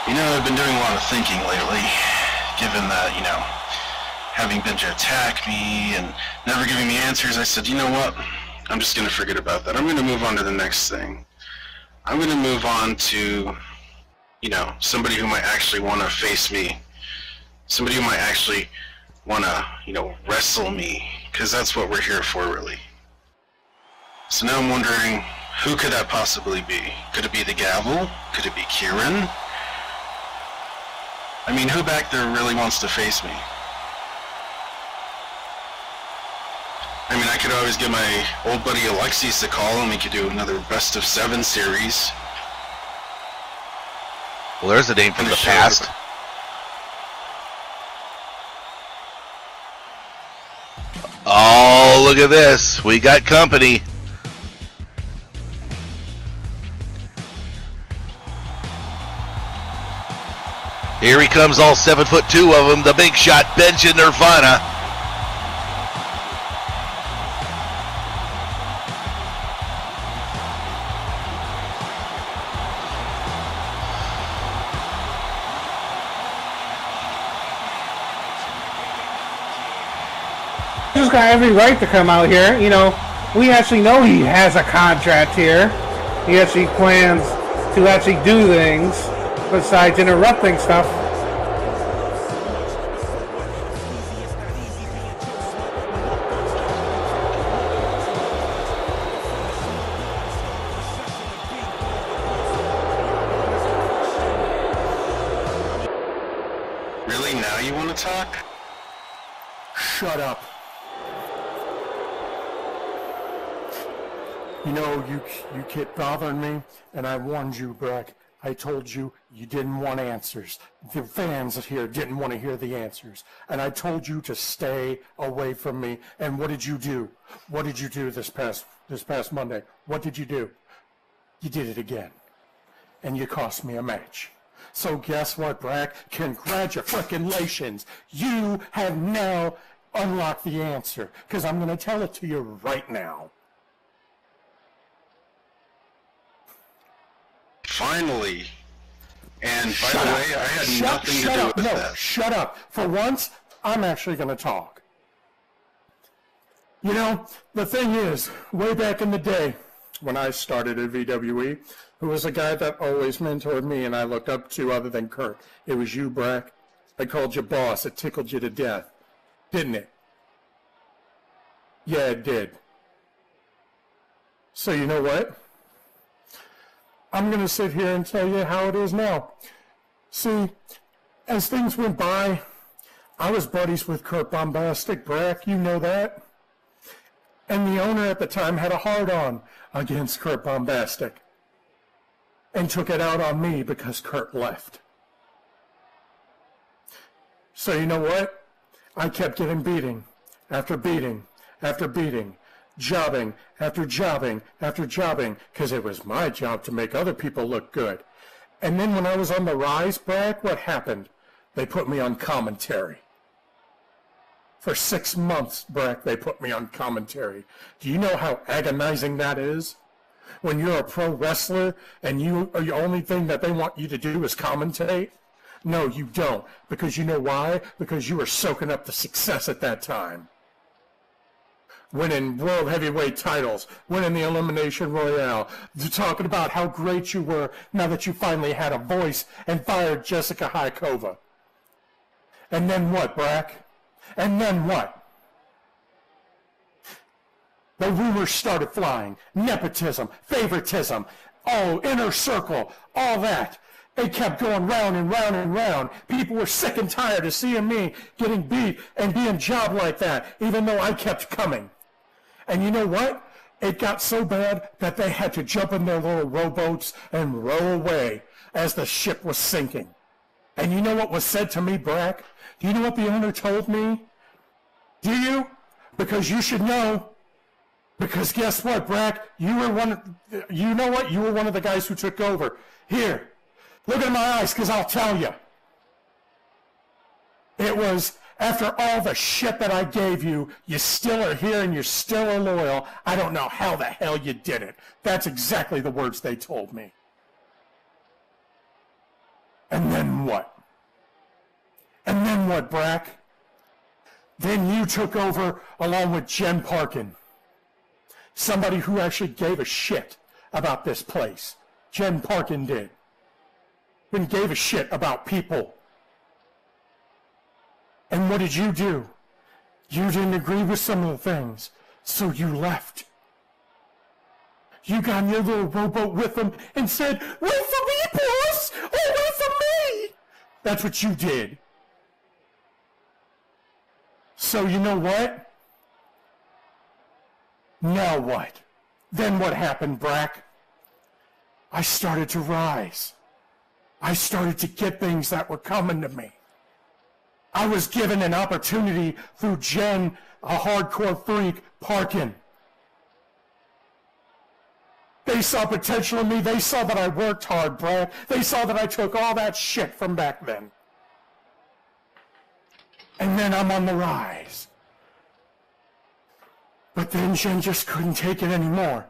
I've been doing a lot of thinking lately, given that, having been to attack me and never giving me answers, I said, you know what? I'm just going to forget about that. I'm going to move on to the next thing. I'm going to move on to, somebody who might actually want to face me. Somebody who might actually want to, wrestle me. Because that's what we're here for, really. So now I'm wondering, who could that possibly be? Could it be the Gavel? Could it be Kieran? I mean, who back there really wants to face me? I mean, I could always get my old buddy Alexis a call and we could do another best of 7 series. Well, there's a name from the past. Oh, look at this. We got company. Here he comes, all 7'2" of them, the big shot, Benji Nirvana. He's got every right to come out here. We actually know he has a contract here. He actually plans to actually do things besides interrupting stuff. Really? Now you want to talk? Shut up. You kept bothering me, and I warned you, Brack. I told you you didn't want answers. The fans here didn't want to hear the answers. And I told you to stay away from me. And what did you do? What did you do this past Monday? What did you do? You did it again. And you cost me a match. So guess what, Brack? Congratulations. You have now unlocked the answer. Because I'm going to tell it to you right now. Finally. And by the way, I had nothing to do with that. Shut up. For once, I'm actually going to talk. The thing is, way back in the day, when I started at VWE, who was a guy that always mentored me and I looked up to other than Kurt, it was you, Brack. I called you boss. It tickled you to death. Didn't it? Yeah, it did. So you know what? I'm going to sit here and tell you how it is now. See, as things went by, I was buddies with Kurt Bombastic, Brack, you know that. And the owner at the time had a hard-on against Kurt Bombastic and took it out on me because Kurt left. So you know what? I kept getting beating after beating after beating. Jobbing after jobbing after jobbing, because it was my job to make other people look good. And then when I was on the rise, Brack, what happened? They put me on commentary. For 6 months, Brack, they put me on commentary. Do you know how agonizing that is? When you're a pro wrestler and the only thing that they want you to do is commentate? No, you don't. Because you know why? Because you were soaking up the success at that time. Winning World Heavyweight titles, winning the Elimination Royale, talking about how great you were now that you finally had a voice and fired Jessica Haikova. And then what, Brack? And then what? The rumors started flying. Nepotism, favoritism, inner circle, all that. It kept going round and round and round. People were sick and tired of seeing me getting beat and being jobbed like that, even though I kept coming. And you know what? It got so bad that they had to jump in their little rowboats and row away as the ship was sinking. And you know what was said to me, Brack? Do you know what the owner told me? Do you? Because you should know. Because guess what, Brack? You were one of the guys who took over. Here, look at my eyes, because I'll tell you. It was, after all the shit that I gave you, you still are here and you're still are loyal. I don't know how the hell you did it. That's exactly the words they told me. And then what? And then what, Brack? Then you took over along with Jen Parkin. Somebody who actually gave a shit about this place. Jen Parkin did. And gave a shit about people. And what did you do? You didn't agree with some of the things, so you left. You got in your little rowboat with them and said, "Wait for me, boss! Oh, wait for me!" That's what you did. So you know what? Now what? Then what happened, Brack? I started to rise. I started to get things that were coming to me. I was given an opportunity through Jen, a hardcore freak, Parkin. They saw potential in me. They saw that I worked hard, Brad. They saw that I took all that shit from back then. And then I'm on the rise. But then Jen just couldn't take it anymore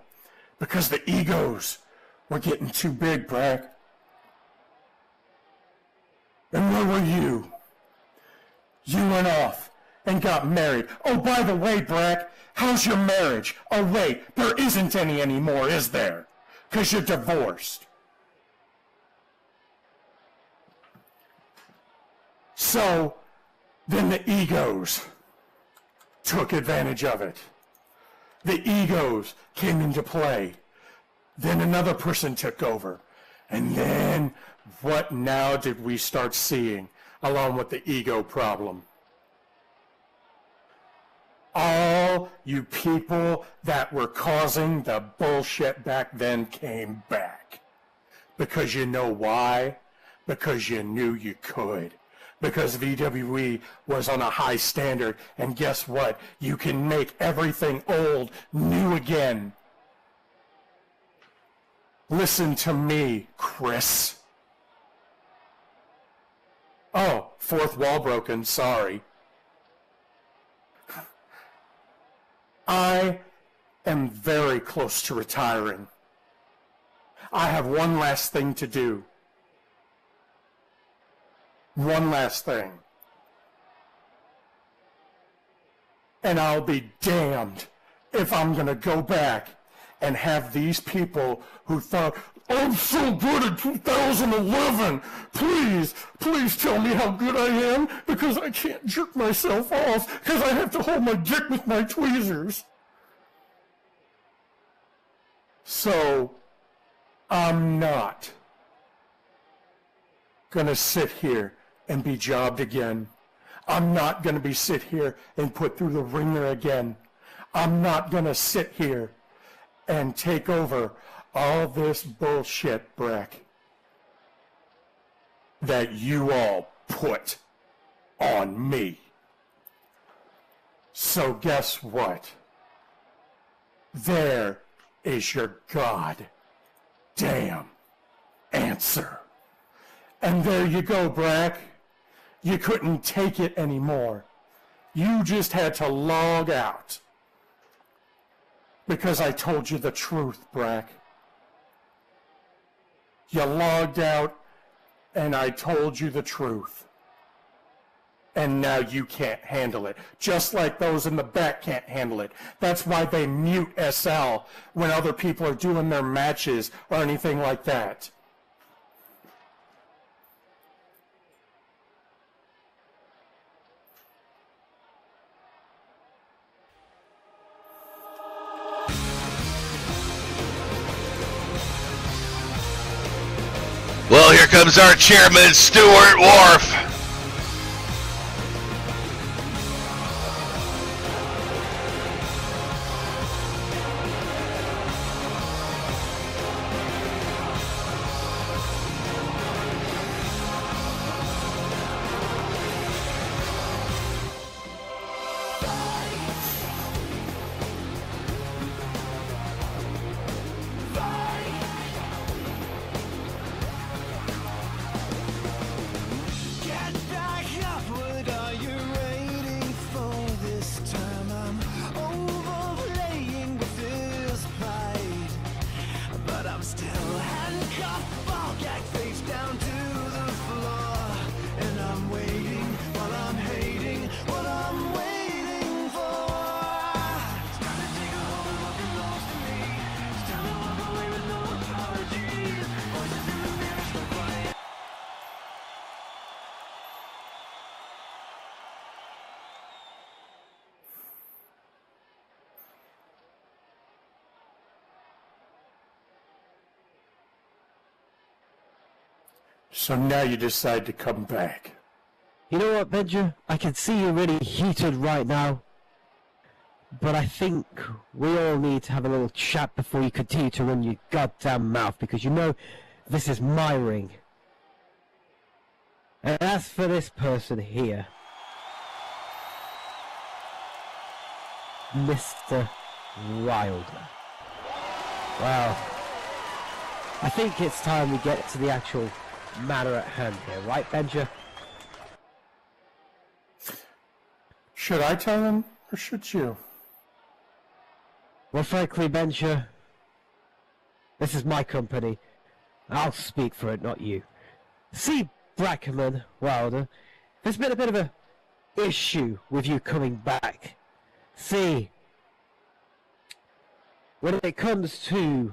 because the egos were getting too big, Brad. And where were you? You went off and got married. Oh, by the way, Brack, how's your marriage? Oh, wait, there isn't any anymore, is there? Because you're divorced. So, then the egos took advantage of it. The egos came into play. Then another person took over. And then, what now did we start seeing? Along with the ego problem. All you people that were causing the bullshit back then came back. Because you know why? Because you knew you could. Because VWE was on a high standard, and guess what? You can make everything old new again. Listen to me, Chris. Oh, fourth wall broken, sorry. I am very close to retiring. I have one last thing to do. One last thing. And I'll be damned if I'm going to go back and have these people who thought, "I'm so good at 2011. Please tell me how good I am because I can't jerk myself off because I have to hold my dick with my tweezers." So, I'm not going to sit here and be jobbed again. I'm not going to be sit here and put through the ringer again. I'm not going to sit here and take over all this bullshit, Brack, that you all put on me. So guess what? There is your goddamn answer. And there you go, Brack. You couldn't take it anymore. You just had to log out. Because I told you the truth, Brack. You logged out, and I told you the truth. And now you can't handle it. Just like those in the back can't handle it. That's why they mute SL when other people are doing their matches or anything like that. Well, here comes our chairman, Stuart Wharf. So now you decide to come back. You know what, Benja? I can see you're really heated right now. But I think we all need to have a little chat before you continue to run your goddamn mouth, because you know this is my ring. And as for this person here, Mr. Wilder. Well, I think it's time we get to the actual matter at hand here, right, Benja? Should I tell him, or should you? Well, frankly, Benja, this is my company. I'll speak for it, not you. See, Brakman, Wilder, there's been a bit of a issue with you coming back. See, when it comes to,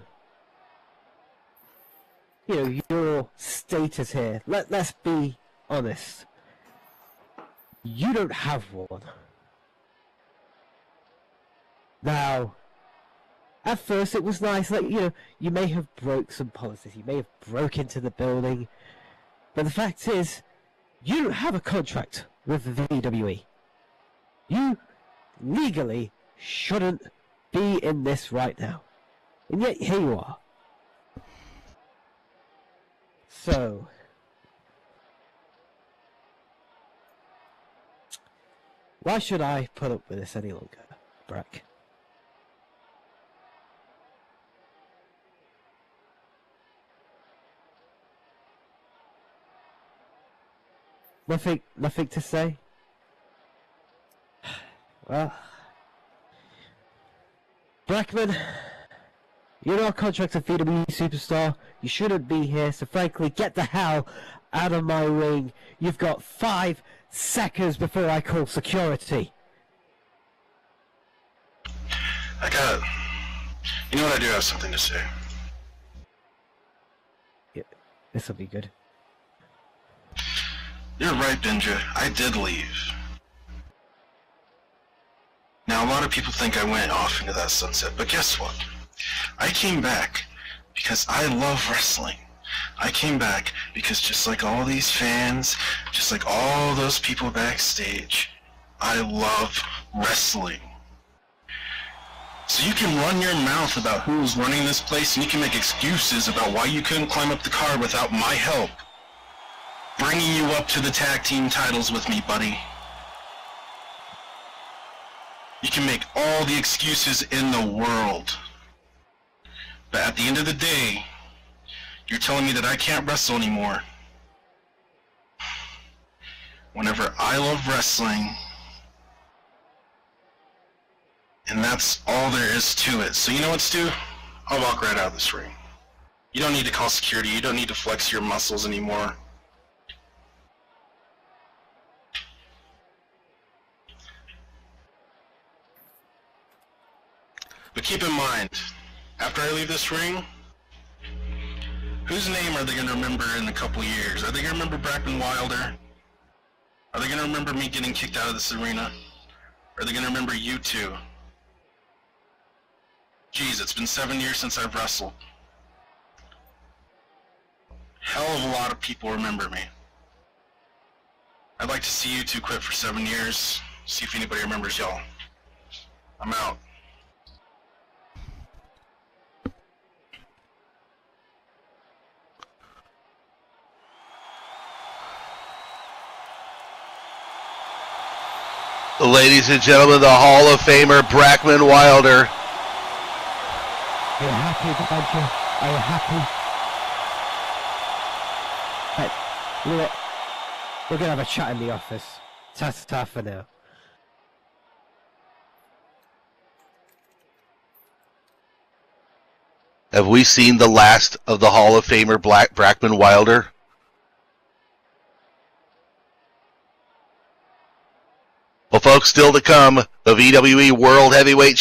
you know, your status here, let's be honest. You don't have one. Now, at first it was nice, like, you know, you may have broke some policies, you may have broke into the building, but the fact is, you don't have a contract with the VWE. You legally shouldn't be in this right now. And yet, here you are. So, why should I put up with this any longer, Brack? Nothing to say? Well, Brakman, you're not a contracted VWE superstar. You shouldn't be here, so frankly, get the hell out of my ring. You've got 5 seconds before I call security. You know what, I do have something to say. Yeah, this'll be good. You're right, Benja. I did leave. Now, a lot of people think I went off into that sunset, but guess what? I came back because I love wrestling. I came back because just like all these fans, just like all those people backstage, I love wrestling. So you can run your mouth about who's running this place, and you can make excuses about why you couldn't climb up the card without my help. Bringing you up to the tag team titles with me, buddy. You can make all the excuses in the world. But at the end of the day, you're telling me that I can't wrestle anymore. Whenever I love wrestling, and that's all there is to it. So you know what, Stu? I'll walk right out of this ring. You don't need to call security. You don't need to flex your muscles anymore. But keep in mind, after I leave this ring, whose name are they going to remember in a couple years? Are they going to remember Brakman Wilder? Are they going to remember me getting kicked out of this arena? Are they going to remember you two? Geez, it's been 7 years since I've wrestled. Hell of a lot of people remember me. I'd like to see you two quit for 7 years, see if anybody remembers y'all. I'm out. Ladies and gentlemen, the Hall of Famer Brakman Wilder. Are you happy, Benja? Are you happy? Hey, you know what? We're gonna have a chat in the office. Ta-ta for now. Have we seen the last of the Hall of Famer Brakman Wilder? Well, folks, still to come, the VWE World Heavyweight